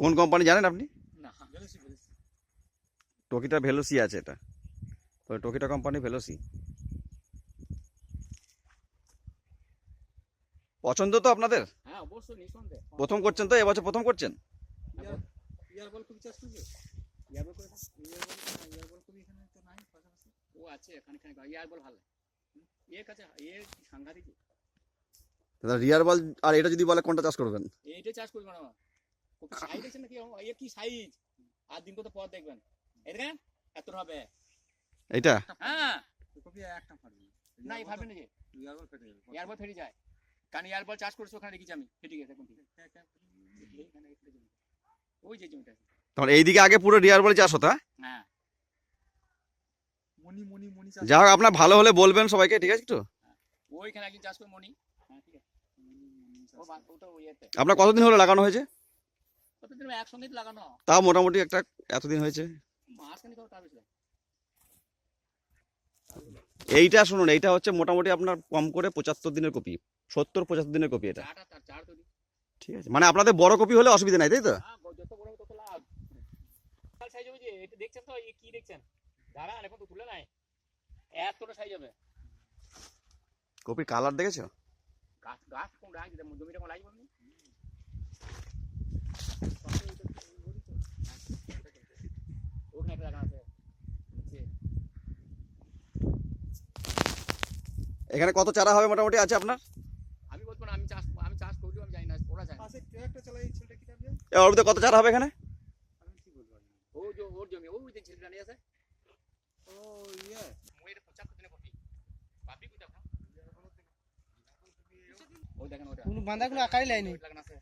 কোন কোম্পানি জানেন আপনি? না টকিটা ভেলোসি আছে, এটা তো টকিটা কোম্পানি ভেলোসি। পছন্দ তো আপনাদের? হ্যাঁ অবশ্যই নিঃসন্দেহে। প্রথম করছেন তো, এবছর প্রথম করছেন? ইয়ার বল কবি চাষ করবে? ইয়ার বল করে ইয়ার বল কবি এখানে তো নাই পাশাপাশি। ও আছে এখানে ইয়ার বল ভালো। এর কাছে এর সাংঘাতিক। দাদা রিয়ার বল আর এটা যদি বলে কোনটা চাষ করবেন? এইটা চাষ করবে না। কপি সাইজ আছে নাকি? এ কি সাইজ? আর দিন কত পর দেখবেন। এই দেখেন এত হবে। এইটা হ্যাঁ কপি একটা ফাটবে না। এই ফাটবে নাকি? ইয়ার বল ফেটে যাবে। ইয়ার বল ফেটে যায়। কারণ ইয়ার বল চাষ করছো ওখানে দেখেছি আমি। ফেটে গেছে এখন ঠিক। এইখানে একটা জমি। ওই যে জমিটা। তখন এইদিকে আগে পুরো রিয়ার বল চাষ হতো। হ্যাঁ মনি চাষ। যা হোক, আপনার ভালো হলে বলবেন সবাইকে, ঠিক আছে? একটু ওইখানে একদিন চাষ করে মনি। হ্যাঁ ঠিক আছে। ও তো ওইতে। আপনার কতদিন হলো লাগানো হয়েছে? কতদিন একসঙ্গেই লাগানো? তাও মোটামুটি একটা এতদিন হয়েছে। মাস খানিক তার বেশি। এইটা শুনুন, এইটা হচ্ছে মোটামুটি আপনার কম করে 75 দিনের কপি, 70-75 দিনের কপি এটা। চাটা তার চার তৈরি। ঠিক আছে, মানে আপনাদের বড় কপি হলে অসুবিধা নাই, তাই তো? হ্যাঁ যত বড় তত লাভ। কাল সাইজ হবে যে এটা দেখছেন তো, এই কি দেখছেন? দাঁড়ান এখন তো তুলে নাই। এতটা সাইজ হবে। কপির কালার দেখেছো? গাছ কোন রাখ দিতে জমিটা কোন লাগবে না। ওখানে একটা লাগা আছে। নিচে এখানে কত চারা হবে মোটামুটি আছে আপনার? আমি বলবো না, আমি চাষ করলেও আমি জানি না, ওরা জানে। পাশে ট্রাক্টর চালাই ছেলেটা কি যাবে? ওর মধ্যে কত চারা হবে এখানে? আমি কি বলবো? ও যে ওর জমি ওই যে ছেলেটা নিয়ে আছে। ও ইয়ে মই এটা 75 দিনে কপি। পাবি কই দেখো। ও দেখেন ওটা। কোন বাঁধাগুলো আকারে লাইনি। লাগানো আছে।